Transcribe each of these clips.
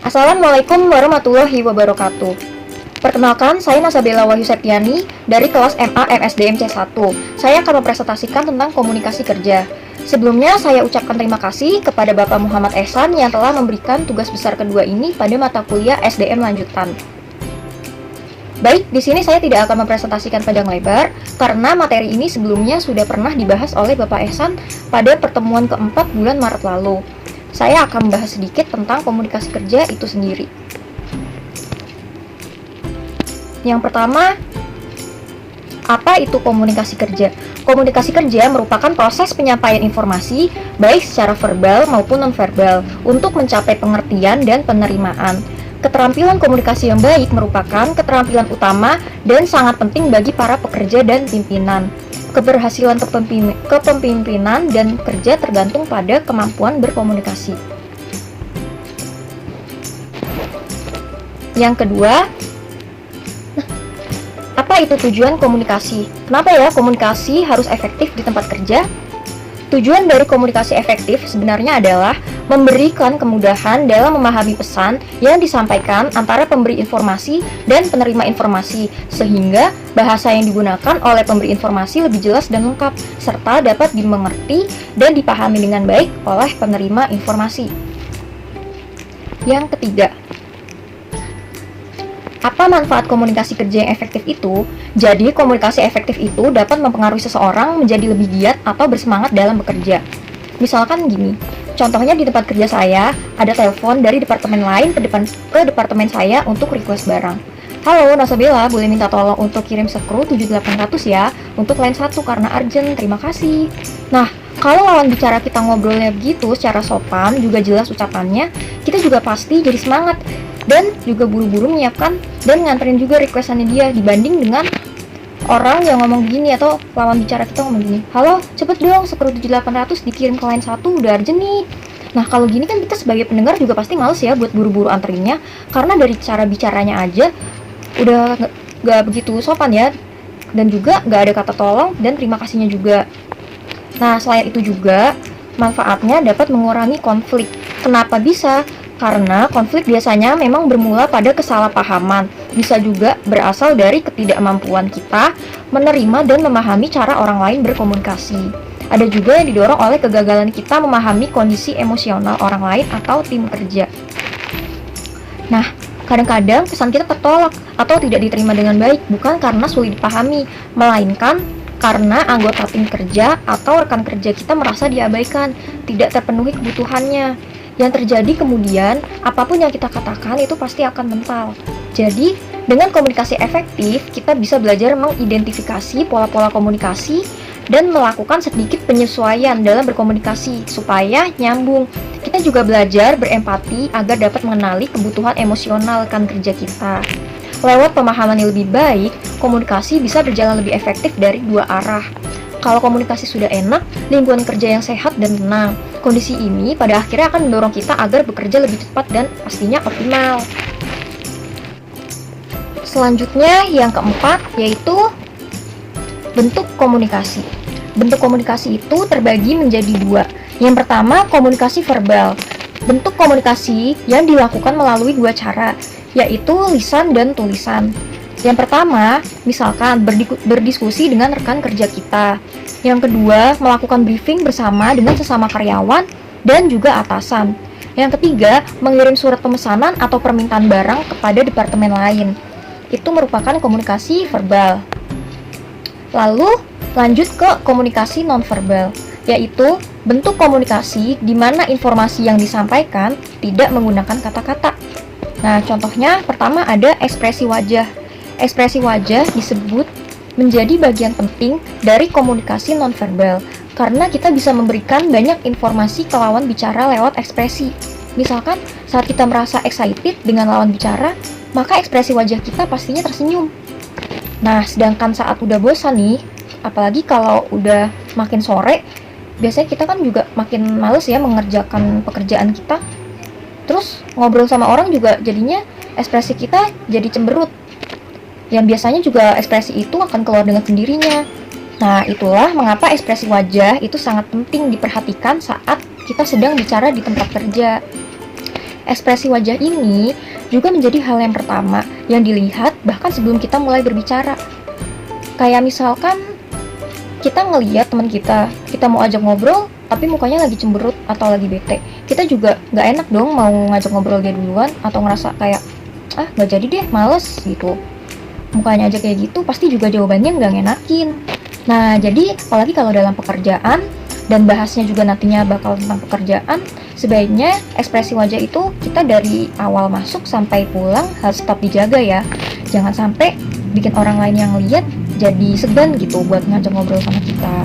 Assalamualaikum warahmatullahi wabarakatuh. Perkenalkan, saya Nasabella Wahyu Septiani dari kelas MA MSDM C1. Saya akan mempresentasikan tentang komunikasi kerja. Sebelumnya, saya ucapkan terima kasih kepada Bapak Muhammad Ehsan yang telah memberikan tugas besar kedua ini pada mata kuliah SDM lanjutan. Baik, di sini saya tidak akan mempresentasikan panjang lebar karena materi ini sebelumnya sudah pernah dibahas oleh Bapak Ehsan pada pertemuan keempat bulan Maret lalu. Saya akan membahas sedikit tentang komunikasi kerja itu sendiri. Yang pertama, apa itu komunikasi kerja? Komunikasi kerja merupakan proses penyampaian informasi baik secara verbal maupun nonverbal untuk mencapai pengertian dan penerimaan. Keterampilan komunikasi yang baik merupakan keterampilan utama dan sangat penting bagi para pekerja dan pimpinan. Keberhasilan kepemimpinan dan kerja tergantung pada kemampuan berkomunikasi. Yang kedua, apa itu tujuan komunikasi? Kenapa ya komunikasi harus efektif di tempat kerja? Tujuan dari komunikasi efektif sebenarnya adalah memberikan kemudahan dalam memahami pesan yang disampaikan antara pemberi informasi dan penerima informasi, sehingga bahasa yang digunakan oleh pemberi informasi lebih jelas dan lengkap, serta dapat dimengerti dan dipahami dengan baik oleh penerima informasi. Yang ketiga, apa manfaat komunikasi kerja yang efektif itu? Jadi, komunikasi efektif itu dapat mempengaruhi seseorang menjadi lebih giat atau bersemangat dalam bekerja. Misalkan gini, contohnya di tempat kerja saya, ada telepon dari departemen lain ke departemen saya untuk request barang. Halo, Nasabella, boleh minta tolong untuk kirim skru 7800 ya, untuk line 1 karena urgent, terima kasih. Nah, kalau lawan bicara kita ngobrolnya begitu secara sopan, juga jelas ucapannya, kita juga pasti jadi semangat dan juga buru-buru menyiapkan dan nganterin juga requestannya dia dibanding dengan orang yang ngomong gini atau lawan bicara kita ngomong gini, halo cepet dong skru 7800 dikirim ke line 1 udah urgent nih. Nah kalau gini kan kita sebagai pendengar juga pasti males ya buat buru-buru anterinnya karena dari cara bicaranya aja udah gak begitu sopan ya, dan juga gak ada kata tolong dan terima kasihnya juga. Nah selain itu juga manfaatnya dapat mengurangi konflik. Kenapa bisa? Karena konflik biasanya memang bermula pada kesalahpahaman, bisa juga berasal dari ketidakmampuan kita menerima dan memahami cara orang lain berkomunikasi. Ada juga yang didorong oleh kegagalan kita memahami kondisi emosional orang lain atau tim kerja. Nah, kadang-kadang pesan kita tertolak atau tidak diterima dengan baik, bukan karena sulit dipahami, melainkan karena anggota tim kerja atau rekan kerja kita merasa diabaikan, tidak terpenuhi kebutuhannya. Yang terjadi kemudian, apapun yang kita katakan itu pasti akan mental. Jadi, dengan komunikasi efektif, kita bisa belajar mengidentifikasi pola-pola komunikasi dan melakukan sedikit penyesuaian dalam berkomunikasi supaya nyambung. Kita juga belajar berempati agar dapat mengenali kebutuhan emosional rekan kerja kita. Lewat pemahaman yang lebih baik, komunikasi bisa berjalan lebih efektif dari dua arah. Kalau komunikasi sudah enak, lingkungan kerja yang sehat dan tenang. Kondisi ini pada akhirnya akan mendorong kita agar bekerja lebih cepat dan pastinya optimal. Selanjutnya yang keempat yaitu bentuk komunikasi. Bentuk komunikasi itu terbagi menjadi dua. Yang pertama komunikasi verbal. Bentuk komunikasi yang dilakukan melalui dua cara, yaitu lisan dan tulisan. Yang pertama, misalkan berdiskusi dengan rekan kerja kita. Yang kedua, melakukan briefing bersama dengan sesama karyawan dan juga atasan. Yang ketiga, mengirim surat pemesanan atau permintaan barang kepada departemen lain. Itu merupakan komunikasi verbal. Lalu, lanjut ke komunikasi nonverbal, yaitu bentuk komunikasi di mana informasi yang disampaikan tidak menggunakan kata-kata. Nah, contohnya pertama ada ekspresi wajah. Ekspresi wajah disebut menjadi bagian penting dari komunikasi nonverbal karena kita bisa memberikan banyak informasi ke lawan bicara lewat ekspresi. Misalkan saat kita merasa excited dengan lawan bicara, maka ekspresi wajah kita pastinya tersenyum. Nah, sedangkan saat udah bosan nih, apalagi kalau udah makin sore, biasanya kita kan juga makin males ya mengerjakan pekerjaan kita. Terus ngobrol sama orang juga jadinya ekspresi kita jadi cemberut. Yang biasanya juga ekspresi itu akan keluar dengan sendirinya. Nah, itulah mengapa ekspresi wajah itu sangat penting diperhatikan saat kita sedang bicara di tempat kerja. Ekspresi wajah ini juga menjadi hal yang pertama yang dilihat bahkan sebelum kita mulai berbicara. Kayak misalkan kita ngeliat teman kita mau ajak ngobrol, tapi mukanya lagi cemberut atau lagi bete. Kita juga nggak enak dong mau ngajak ngobrol dia duluan, atau ngerasa kayak, nggak jadi deh, males gitu. Mukanya aja kayak gitu, pasti juga jawabannya nggak ngenakin. Nah, jadi apalagi kalau dalam pekerjaan, dan bahasnya juga nantinya bakal tentang pekerjaan, sebaiknya ekspresi wajah itu kita dari awal masuk sampai pulang harus tetap dijaga ya. Jangan sampai bikin orang lain yang lihat jadi segan gitu buat ngajak ngobrol sama kita.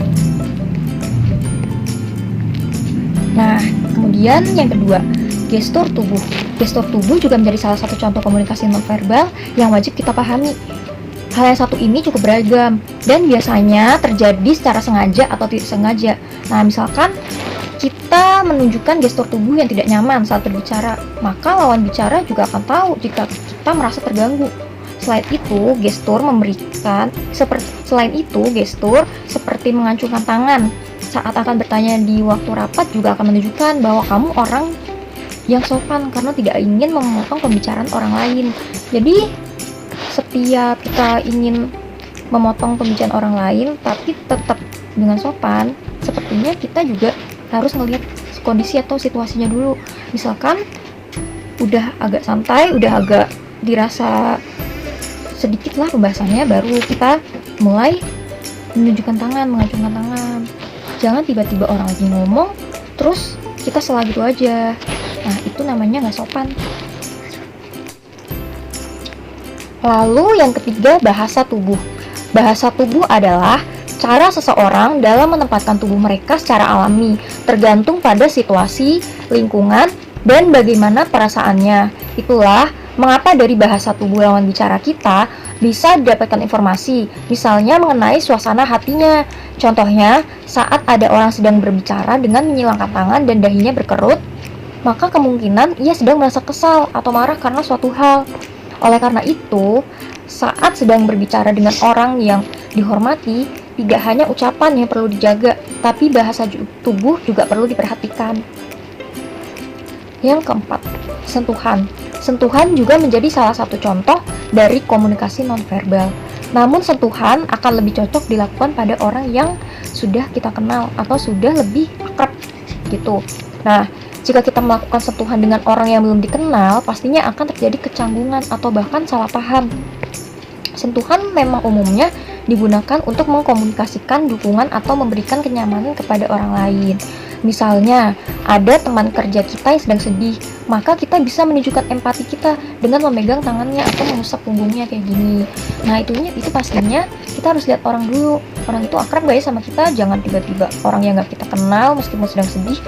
Nah, kemudian yang kedua, gestur tubuh. Gestur tubuh juga menjadi salah satu contoh komunikasi nonverbal yang wajib kita pahami. Hal yang satu ini cukup beragam dan biasanya terjadi secara sengaja atau tidak sengaja. Nah, misalkan kita menunjukkan gestur tubuh yang tidak nyaman saat berbicara, maka lawan bicara juga akan tahu jika kita merasa terganggu. Selain itu, gestur seperti mengacungkan tangan saat akan bertanya di waktu rapat juga akan menunjukkan bahwa kamu orang yang sopan karena tidak ingin memotong pembicaraan orang lain. Jadi, setiap kita ingin memotong pembicaraan orang lain tapi tetap dengan sopan, sepertinya kita juga harus melihat kondisi atau situasinya dulu. Misalkan udah agak santai, udah agak dirasa sedikit lah pembahasannya, baru kita mulai menunjukkan tangan, mengacungkan tangan. Jangan tiba-tiba orang lagi ngomong terus kita salah gitu aja. Nah, itu namanya nggak sopan. Lalu yang ketiga, bahasa tubuh. Bahasa tubuh adalah cara seseorang dalam menempatkan tubuh mereka secara alami, tergantung pada situasi, lingkungan, dan bagaimana perasaannya. Itulah mengapa dari bahasa tubuh lawan bicara kita bisa didapatkan informasi, misalnya mengenai suasana hatinya. Contohnya, saat ada orang sedang berbicara dengan menyilangkan tangan dan dahinya berkerut, maka kemungkinan ia sedang merasa kesal atau marah karena suatu hal. Oleh karena itu, saat sedang berbicara dengan orang yang dihormati, tidak hanya ucapan yang perlu dijaga, tapi bahasa tubuh juga perlu diperhatikan. Yang keempat, sentuhan. Sentuhan juga menjadi salah satu contoh dari komunikasi nonverbal. Namun sentuhan akan lebih cocok dilakukan pada orang yang sudah kita kenal atau sudah lebih akrab gitu. Nah, jika kita melakukan sentuhan dengan orang yang belum dikenal, pastinya akan terjadi kecanggungan atau bahkan salah paham. Sentuhan memang umumnya digunakan untuk mengkomunikasikan dukungan atau memberikan kenyamanan kepada orang lain. Misalnya, ada teman kerja kita yang sedang sedih, maka kita bisa menunjukkan empati kita dengan memegang tangannya atau mengusap punggungnya kayak gini. Nah, itu pastinya kita harus lihat orang dulu. Orang itu akrab gak ya sama kita? Jangan tiba-tiba orang yang gak kita kenal meskipun sedang sedih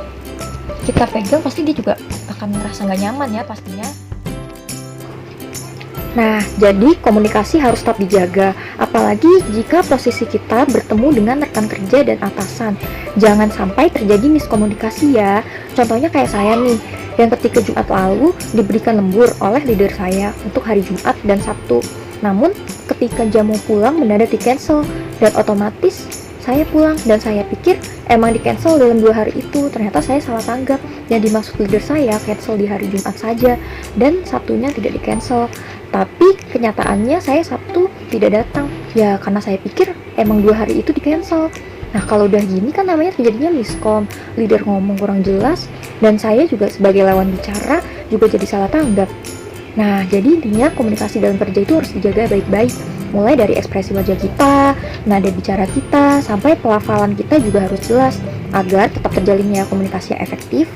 kita pegang, pasti dia juga akan merasa gak nyaman ya pastinya. Nah, jadi komunikasi harus tetap dijaga, apalagi jika posisi kita bertemu dengan rekan kerja dan atasan. Jangan sampai terjadi miskomunikasi ya. Contohnya kayak saya nih, yang ketika Jumat lalu diberikan lembur oleh leader saya untuk hari Jumat dan Sabtu. Namun, ketika jam mau pulang mendadak di-cancel, dan otomatis saya pulang dan saya pikir emang di-cancel dalam 2 hari itu. Ternyata saya salah tanggap. Yang dimaksud leader saya cancel di hari Jumat saja dan Sabtunya tidak di-cancel. Tapi kenyataannya saya Sabtu tidak datang. Ya karena saya pikir emang 2 hari itu di-cancel. Nah kalau udah gini kan namanya terjadinya miskom. Leader ngomong kurang jelas dan saya juga sebagai lawan bicara juga jadi salah tanggap. Nah jadi intinya komunikasi dalam kerja itu harus dijaga baik-baik. Mulai dari ekspresi wajah kita, nada bicara kita, sampai pelafalan kita juga harus jelas agar tetap terjalinnya komunikasi yang efektif.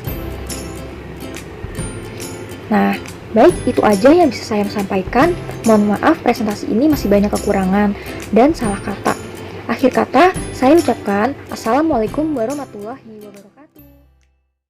Nah, baik itu aja yang bisa saya sampaikan. Mohon maaf presentasi ini masih banyak kekurangan dan salah kata. Akhir kata, saya ucapkan Assalamualaikum warahmatullahi wabarakatuh.